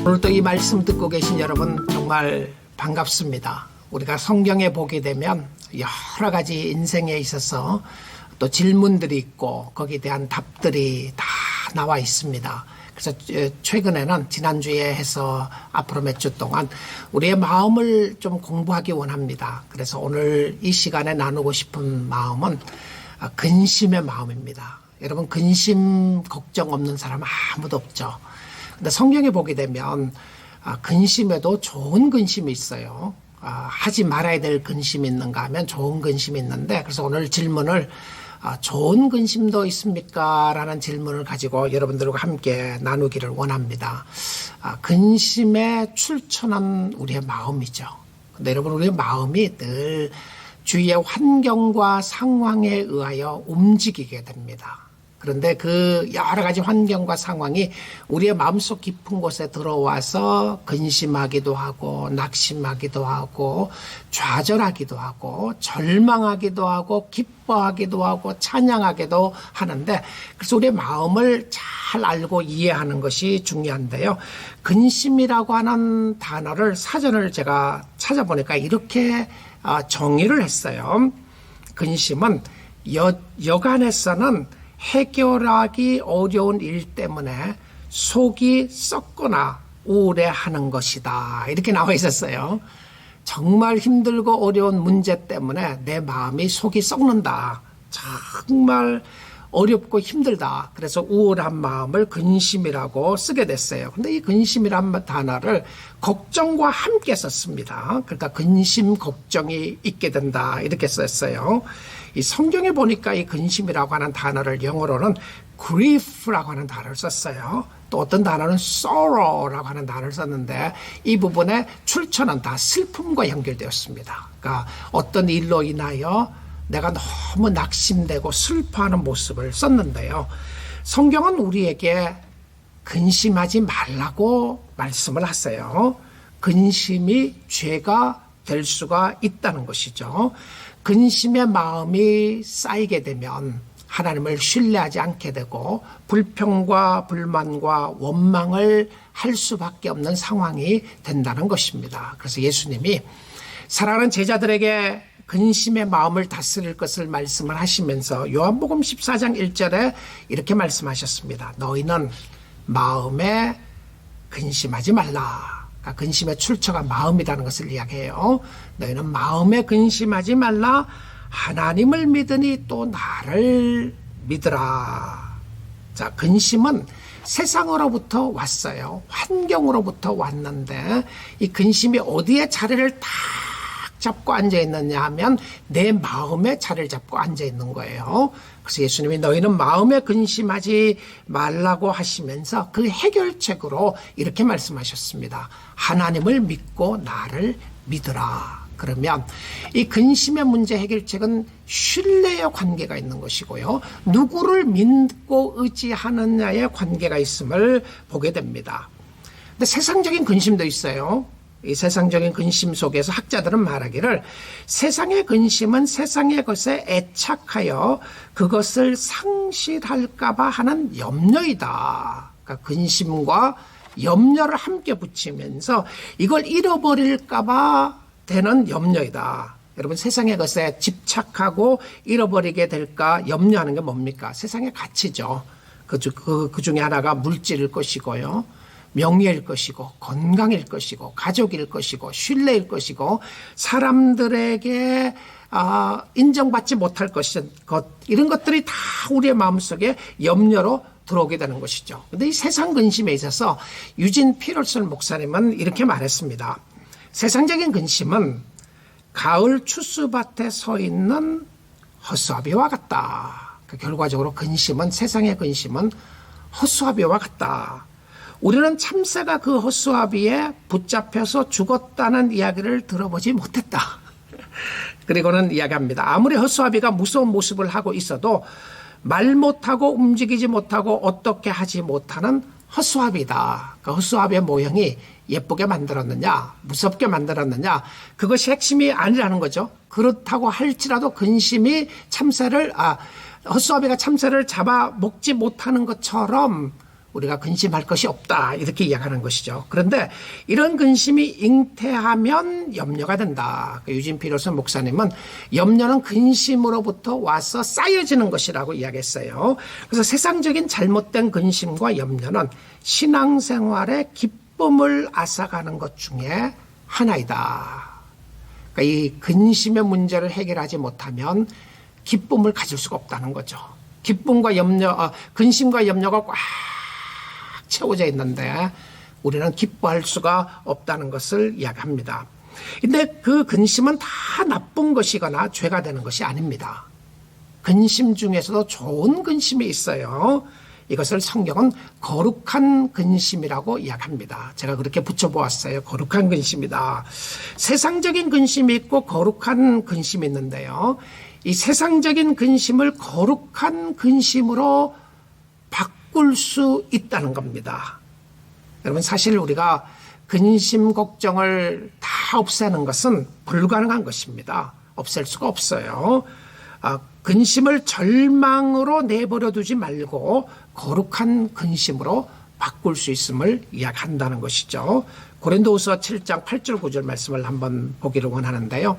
오늘도 이 말씀 듣고 계신 여러분 정말 반갑습니다. 우리가 성경에 보게 되면 여러 가지 인생에 있어서 또 질문들이 있고 거기에 대한 답들이 다 나와 있습니다. 그래서 최근에는 지난주에 해서 앞으로 몇 주 동안 우리의 마음을 좀 공부하기 원합니다. 그래서 오늘 이 시간에 나누고 싶은 마음은 근심의 마음입니다. 여러분, 근심 걱정 없는 사람 아무도 없죠. 근데 성경에 보게 되면 근심에도 좋은 근심이 있어요. 하지 말아야 될 근심이 있는가 하면 좋은 근심이 있는데, 그래서 오늘 질문을 좋은 근심도 있습니까? 라는 질문을 가지고 여러분들과 함께 나누기를 원합니다. 근심의 출처는 우리의 마음이죠. 근데 여러분, 우리의 마음이 늘 주위의 환경과 상황에 의하여 움직이게 됩니다. 그런데 그 여러 가지 환경과 상황이 우리의 마음속 깊은 곳에 들어와서 근심하기도 하고 낙심하기도 하고 좌절하기도 하고 절망하기도 하고 기뻐하기도 하고 찬양하기도 하는데, 그래서 우리의 마음을 잘 알고 이해하는 것이 중요한데요. 근심이라고 하는 단어를 사전을 제가 찾아보니까 이렇게 정의를 했어요. 근심은 여간에서는 해결하기 어려운 일 때문에 속이 썩거나 우울해하는 것이다, 이렇게 나와 있었어요. 정말 힘들고 어려운 문제 때문에 내 마음이 속이 썩는다, 정말 어렵고 힘들다, 그래서 우울한 마음을 근심이라고 쓰게 됐어요. 근데 이 근심이란 단어를 걱정과 함께 썼습니다. 그러니까 근심 걱정이 있게 된다, 이렇게 썼어요. 이 성경에 보니까 이 근심이라고 하는 단어를 영어로는 grief라고 하는 단어를 썼어요. 또 어떤 단어는 sorrow라고 하는 단어를 썼는데, 이 부분의 출처는 다 슬픔과 연결되었습니다. 그러니까 어떤 일로 인하여 내가 너무 낙심되고 슬퍼하는 모습을 썼는데요. 성경은 우리에게 근심하지 말라고 말씀을 하세요. 근심이 죄가 될 수가 있다는 것이죠. 근심의 마음이 쌓이게 되면 하나님을 신뢰하지 않게 되고 불평과 불만과 원망을 할 수밖에 없는 상황이 된다는 것입니다. 그래서 예수님이 사랑하는 제자들에게 근심의 마음을 다스릴 것을 말씀을 하시면서 요한복음 14장 1절에 이렇게 말씀하셨습니다. 너희는 마음에 근심하지 말라. 근심의 출처가 마음이라는 것을 이야기해요. 너희는 마음에 근심하지 말라. 하나님을 믿으니 또 나를 믿으라. 자, 근심은 세상으로부터 왔어요. 환경으로부터 왔는데, 이 근심이 어디에 자리를 딱 잡고 앉아 있느냐 하면 내 마음에 자리를 잡고 앉아 있는 거예요. 그래서 예수님이 너희는 마음에 근심하지 말라고 하시면서 그 해결책으로 이렇게 말씀하셨습니다. 하나님을 믿고 나를 믿으라. 그러면 이 근심의 문제 해결책은 신뢰의 관계가 있는 것이고요. 누구를 믿고 의지하느냐의 관계가 있음을 보게 됩니다. 근데 세상적인 근심도 있어요. 이 세상적인 근심 속에서 학자들은 말하기를 세상의 근심은 세상의 것에 애착하여 그것을 상실할까봐 하는 염려이다. 그러니까 근심과 염려를 함께 붙이면서 이걸 잃어버릴까봐 되는 염려이다. 여러분, 세상의 것에 집착하고 잃어버리게 될까 염려하는 게 뭡니까? 세상의 가치죠. 그 중에 하나가 물질일 것이고요. 명예일 것이고 건강일 것이고 가족일 것이고 신뢰일 것이고 사람들에게 인정받지 못할 것, 이런 것들이 다 우리의 마음속에 염려로 들어오게 되는 것이죠. 그런데 이 세상 근심에 있어서 유진 피럴슨 목사님은 이렇게 말했습니다. 세상적인 근심은 가을 추수밭에 서 있는 허수아비와 같다. 결과적으로 근심은, 세상의 근심은 허수아비와 같다. 우리는 참새가 그 허수아비에 붙잡혀서 죽었다는 이야기를 들어보지 못했다. 그리고는 이야기합니다. 아무리 허수아비가 무서운 모습을 하고 있어도 말 못하고 움직이지 못하고 어떻게 하지 못하는 허수아비다. 그 허수아비의 모형이 예쁘게 만들었느냐, 무섭게 만들었느냐, 그것이 핵심이 아니라는 거죠. 그렇다고 할지라도 근심이 허수아비가 참새를 잡아 먹지 못하는 것처럼 우리가 근심할 것이 없다 이렇게 이야기하는 것이죠. 그런데 이런 근심이 잉태하면 염려가 된다. 유진 피로선 목사님은 염려는 근심으로부터 와서 쌓여지는 것이라고 이야기했어요. 그래서 세상적인 잘못된 근심과 염려는 신앙생활의 기쁨을 앗아가는 것 중에 하나이다. 그러니까 이 근심의 문제를 해결하지 못하면 기쁨을 가질 수가 없다는 거죠. 기쁨과 염려, 근심과 염려가 꽉 채워져 있는데 우리는 기뻐할 수가 없다는 것을 이야기합니다. 근데 그 근심은 다 나쁜 것이거나 죄가 되는 것이 아닙니다. 근심 중에서도 좋은 근심이 있어요. 이것을 성경은 거룩한 근심이라고 이야기합니다. 제가 그렇게 붙여보았어요. 거룩한 근심이다. 세상적인 근심이 있고 거룩한 근심이 있는데요. 이 세상적인 근심을 거룩한 근심으로 바꿀 수 있다는 겁니다. 여러분 사실 우리가 근심 걱정을 다 없애는 것은 불가능한 것입니다. 없앨 수가 없어요. 근심을 절망으로 내버려 두지 말고 거룩한 근심으로 바꿀 수 있음을 이야기한다는 것이죠. 고린도후서 7장 8절 9절 말씀을 한번 보기를 원하는데요.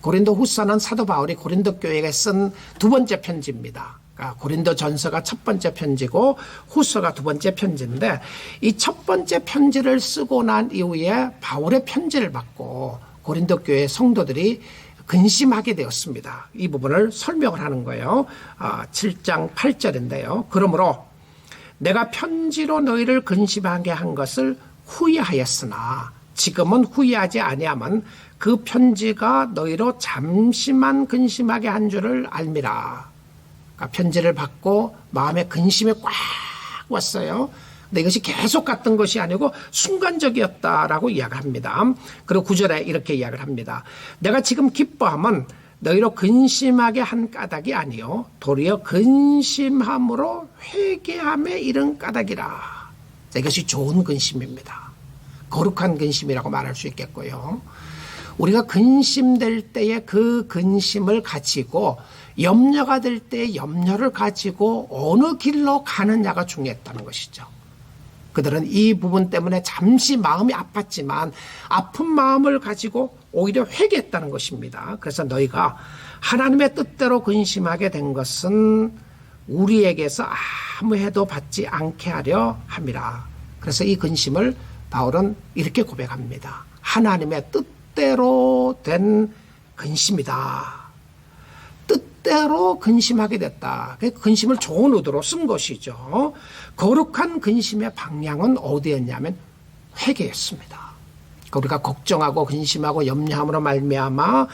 고린도후서는 사도 바울이 고린도 교회에 쓴 두 번째 편지입니다. 고린도 전서가 첫 번째 편지고 후서가 두 번째 편지인데 이 첫 번째 편지를 쓰고 난 이후에 바울의 편지를 받고 고린도 교회 성도들이 근심하게 되었습니다. 이 부분을 설명을 하는 거예요. 7장 8절인데요. 그러므로 내가 편지로 너희를 근심하게 한 것을 후회하였으나 지금은 후회하지 아니하면 그 편지가 너희로 잠시만 근심하게 한 줄을 알미라. 그러니까 편지를 받고 마음에 근심이 꽉 왔어요. 근데 이것이 계속 갔던 것이 아니고 순간적이었다라고 이야기합니다. 그리고 9절에 이렇게 이야기를 합니다. 내가 지금 기뻐함은 너희로 근심하게 한 까닭이 아니요 도리어 근심함으로 회개함에 이른 까닭이라. 이것이 좋은 근심입니다. 거룩한 근심이라고 말할 수 있겠고요. 우리가 근심될 때에 그 근심을 가지고 염려가 될 때 염려를 가지고 어느 길로 가느냐가 중요했다는 것이죠. 그들은 이 부분 때문에 잠시 마음이 아팠지만 아픈 마음을 가지고 오히려 회개했다는 것입니다. 그래서 너희가 하나님의 뜻대로 근심하게 된 것은 우리에게서 아무 해도 받지 않게 하려 함이라. 그래서 이 근심을 바울은 이렇게 고백합니다. 하나님의 뜻대로 된 근심이다. 뜻대로 근심하게 됐다. 근심을 좋은 의도로 쓴 것이죠. 거룩한 근심의 방향은 어디였냐면 회개였습니다. 우리가 걱정하고 근심하고 염려함으로 말미암아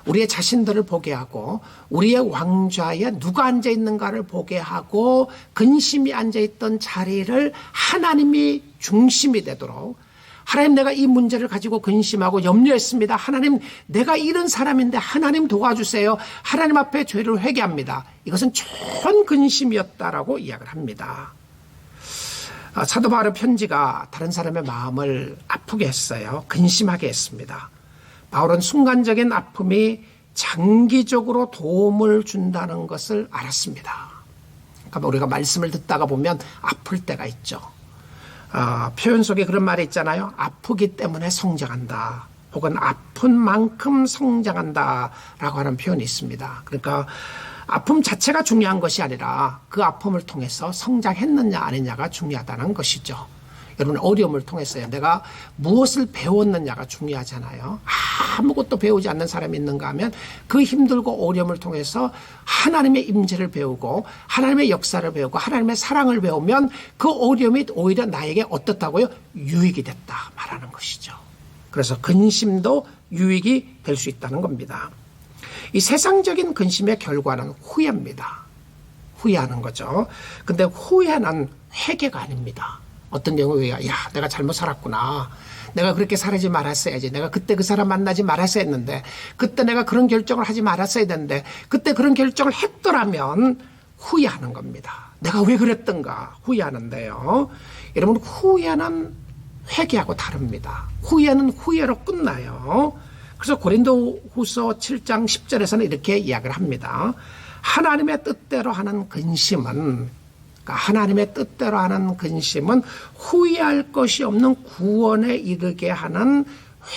우리의 자신들을 보게 하고 우리의 왕좌에 누가 앉아 있는가를 보게 하고 근심이 앉아 있던 자리를 하나님이 중심이 되도록 하나님 내가 이 문제를 가지고 근심하고 염려했습니다. 하나님 내가 이런 사람인데 하나님 도와주세요. 하나님 앞에 죄를 회개합니다. 이것은 좋은 근심이었다라고 이야기를 합니다. 사도 바울의 편지가 다른 사람의 마음을 아프게 했어요. 근심하게 했습니다. 바울은 순간적인 아픔이 장기적으로 도움을 준다는 것을 알았습니다. 그러니까 우리가 말씀을 듣다가 보면 아플 때가 있죠. 표현 속에 그런 말이 있잖아요. 아프기 때문에 성장한다. 혹은 아픈 만큼 성장한다 라고 하는 표현이 있습니다. 그러니까 아픔 자체가 중요한 것이 아니라 그 아픔을 통해서 성장했느냐 아니냐가 중요하다는 것이죠. 여러분 어려움을 통해서요. 내가 무엇을 배웠느냐가 중요하잖아요. 아무것도 배우지 않는 사람이 있는가 하면 그 힘들고 어려움을 통해서 하나님의 임재를 배우고 하나님의 역사를 배우고 하나님의 사랑을 배우면 그 어려움이 오히려 나에게 어떻다고요? 유익이 됐다 말하는 것이죠. 그래서 근심도 유익이 될 수 있다는 겁니다. 이 세상적인 근심의 결과는 후회입니다. 후회하는 거죠. 근데 후회는 회개가 아닙니다. 어떤 경우에 야 내가 잘못 살았구나. 내가 그렇게 살지 말았어야지. 내가 그때 그 사람 만나지 말았어야 했는데 그때 내가 그런 결정을 하지 말았어야 되는데 그때 그런 결정을 했더라면 후회하는 겁니다. 내가 왜 그랬던가 후회하는데요. 여러분 후회는 회개하고 다릅니다. 후회는 후회로 끝나요. 그래서 고린도후서 7장 10절에서는 이렇게 이야기를 합니다. 하나님의 뜻대로 하는 근심은 그러니까 하나님의 뜻대로 하는 근심은 후회할 것이 없는 구원에 이르게 하는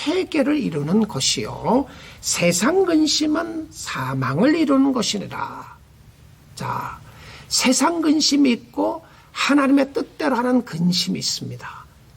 회개를 이루는 것이요, 세상 근심은 사망을 이루는 것이니라. 자, 세상 근심이 있고 하나님의 뜻대로 하는 근심이 있습니다.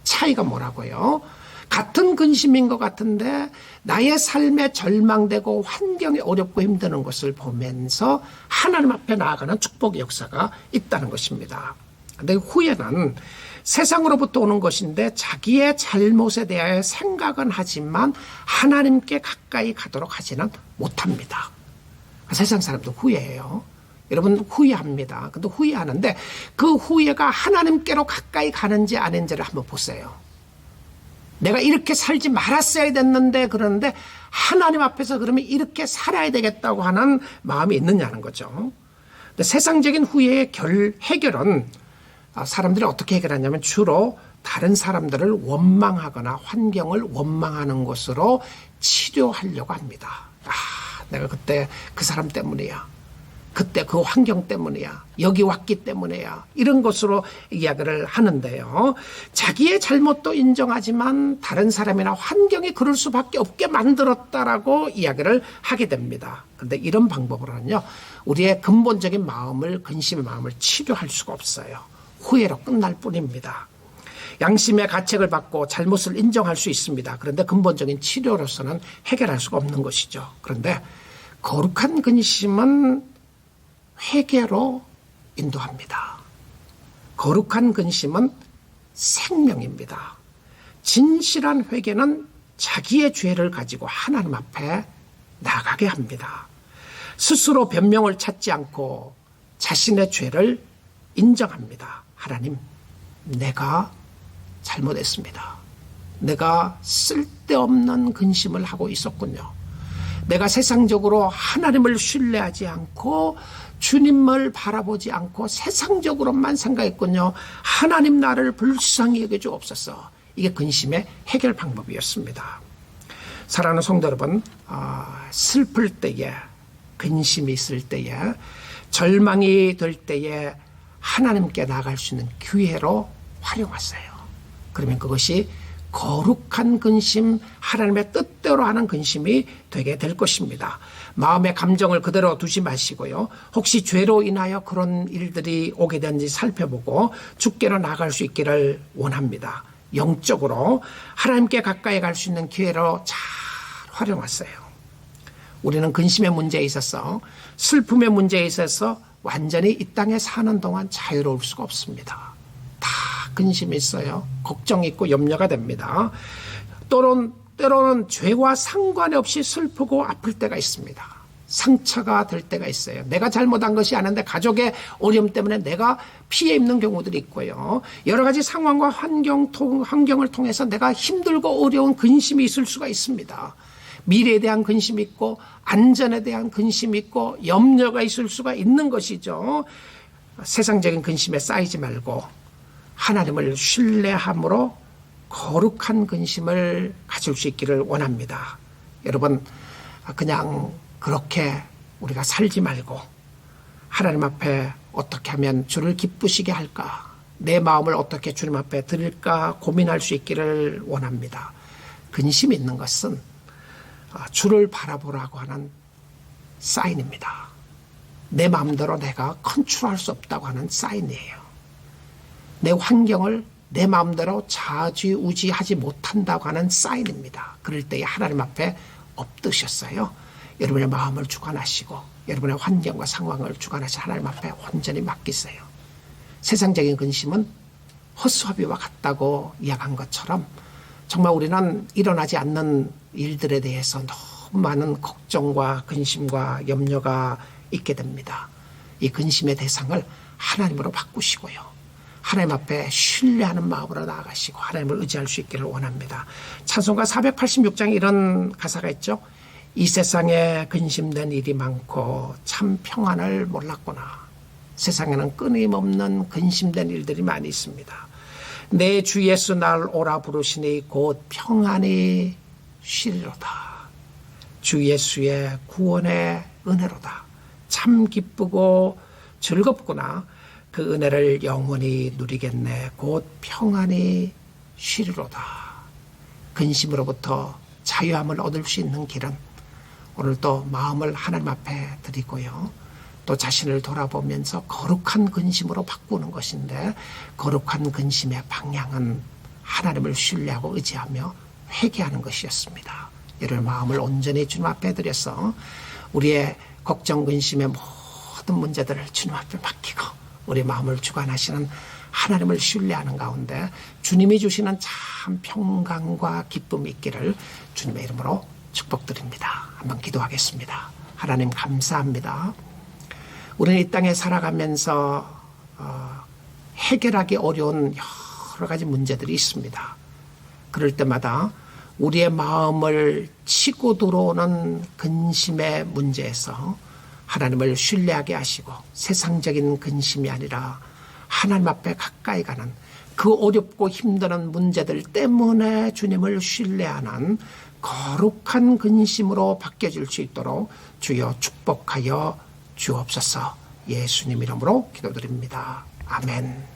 차이가 뭐라고요? 같은 근심인 것 같은데 나의 삶에 절망되고 환경이 어렵고 힘드는 것을 보면서 하나님 앞에 나아가는 축복의 역사가 있다는 것입니다. 근데 후회는 세상으로부터 오는 것인데 자기의 잘못에 대하여 생각은 하지만 하나님께 가까이 가도록 하지는 못합니다. 세상 사람도 후회해요. 여러분 후회합니다. 근데 후회하는데 그 후회가 하나님께로 가까이 가는지 아닌지를 한번 보세요. 내가 이렇게 살지 말았어야 됐는데 그러는데 하나님 앞에서 그러면 이렇게 살아야 되겠다고 하는 마음이 있느냐는 거죠. 근데 세상적인 후회의 해결은 사람들이 어떻게 해결하냐면 주로 다른 사람들을 원망하거나 환경을 원망하는 것으로 치료하려고 합니다. 내가 그때 그 사람 때문이야. 그때 그 환경 때문이야. 여기 왔기 때문이야. 이런 것으로 이야기를 하는데요. 자기의 잘못도 인정하지만 다른 사람이나 환경이 그럴 수밖에 없게 만들었다라고 이야기를 하게 됩니다. 그런데 이런 방법으로는요, 우리의 근본적인 마음을, 근심의 마음을 치료할 수가 없어요. 후회로 끝날 뿐입니다. 양심의 가책을 받고 잘못을 인정할 수 있습니다. 그런데 근본적인 치료로서는 해결할 수가 없는 것이죠. 그런데 거룩한 근심은 회개로 인도합니다. 거룩한 근심은 생명입니다. 진실한 회개는 자기의 죄를 가지고 하나님 앞에 나가게 합니다. 스스로 변명을 찾지 않고 자신의 죄를 인정합니다. 하나님, 내가 잘못했습니다. 내가 쓸데없는 근심을 하고 있었군요. 내가 세상적으로 하나님을 신뢰하지 않고 주님을 바라보지 않고 세상적으로만 생각했군요. 하나님 나를 불쌍히 여겨주옵소서. 이게 근심의 해결 방법이었습니다. 사랑하는 성도 여러분, 슬플 때에, 근심이 있을 때에, 절망이 될 때에 하나님께 나아갈 수 있는 기회로 활용하세요. 그러면 그것이 거룩한 근심, 하나님의 뜻대로 하는 근심이 되게 될 것입니다. 마음의 감정을 그대로 두지 마시고요. 혹시 죄로 인하여 그런 일들이 오게 되는지 살펴보고 주께로 나아갈 수 있기를 원합니다. 영적으로 하나님께 가까이 갈 수 있는 기회로 잘 활용하세요. 우리는 근심의 문제에 있어서, 슬픔의 문제에 있어서 완전히 이 땅에 사는 동안 자유로울 수가 없습니다. 다 근심이 있어요. 걱정이 있고 염려가 됩니다. 때로는 죄와 상관없이 슬프고 아플 때가 있습니다. 상처가 될 때가 있어요. 내가 잘못한 것이 아닌데 가족의 어려움 때문에 내가 피해 입는 경우들이 있고요. 여러 가지 상황과 환경을 통해서 내가 힘들고 어려운 근심이 있을 수가 있습니다. 미래에 대한 근심이 있고 안전에 대한 근심이 있고 염려가 있을 수가 있는 것이죠. 세상적인 근심에 쌓이지 말고 하나님을 신뢰함으로 거룩한 근심을 가질 수 있기를 원합니다. 여러분, 그냥 그렇게 우리가 살지 말고 하나님 앞에 어떻게 하면 주를 기쁘시게 할까, 내 마음을 어떻게 주님 앞에 드릴까 고민할 수 있기를 원합니다. 근심이 있는 것은 주를 바라보라고 하는 사인입니다. 내 마음대로 내가 컨트롤할 수 없다고 하는 사인이에요. 내 환경을 내 마음대로 좌지우지하지 못한다고 하는 사인입니다. 그럴 때에 하나님 앞에 엎드셨어요. 여러분의 마음을 주관하시고 여러분의 환경과 상황을 주관하시 하나님 앞에 온전히 맡기세요. 세상적인 근심은 헛소비와 같다고 이야기한 것처럼 정말 우리는 일어나지 않는 일들에 대해서 너무 많은 걱정과 근심과 염려가 있게 됩니다. 이 근심의 대상을 하나님으로 바꾸시고요. 하나님 앞에 신뢰하는 마음으로 나아가시고 하나님을 의지할 수 있기를 원합니다. 찬송가 486장에 이런 가사가 있죠. 이 세상에 근심된 일이 많고 참 평안을 몰랐구나. 세상에는 끊임없는 근심된 일들이 많이 있습니다. 내 주 예수 날 오라 부르시니 곧 평안히 쉬리로다. 주 예수의 구원의 은혜로다. 참 기쁘고 즐겁구나. 그 은혜를 영원히 누리겠네. 곧 평안히 쉬리로다. 근심으로부터 자유함을 얻을 수 있는 길은 오늘도 마음을 하나님 앞에 드리고요. 또 자신을 돌아보면서 거룩한 근심으로 바꾸는 것인데, 거룩한 근심의 방향은 하나님을 신뢰하고 의지하며 회개하는 것이었습니다. 이를 마음을 온전히 주님 앞에 드려서 우리의 걱정 근심의 모든 문제들을 주님 앞에 맡기고 우리 마음을 주관하시는 하나님을 신뢰하는 가운데 주님이 주시는 참 평강과 기쁨이 있기를 주님의 이름으로 축복드립니다. 한번 기도하겠습니다. 하나님 감사합니다. 우리는 이 땅에 살아가면서 해결하기 어려운 여러 가지 문제들이 있습니다. 그럴 때마다 우리의 마음을 치고 들어오는 근심의 문제에서 하나님을 신뢰하게 하시고 세상적인 근심이 아니라 하나님 앞에 가까이 가는 그 어렵고 힘드는 문제들 때문에 주님을 신뢰하는 거룩한 근심으로 바뀌어질 수 있도록 주여 축복하여 주옵소서. 예수님 이름으로 기도드립니다. 아멘.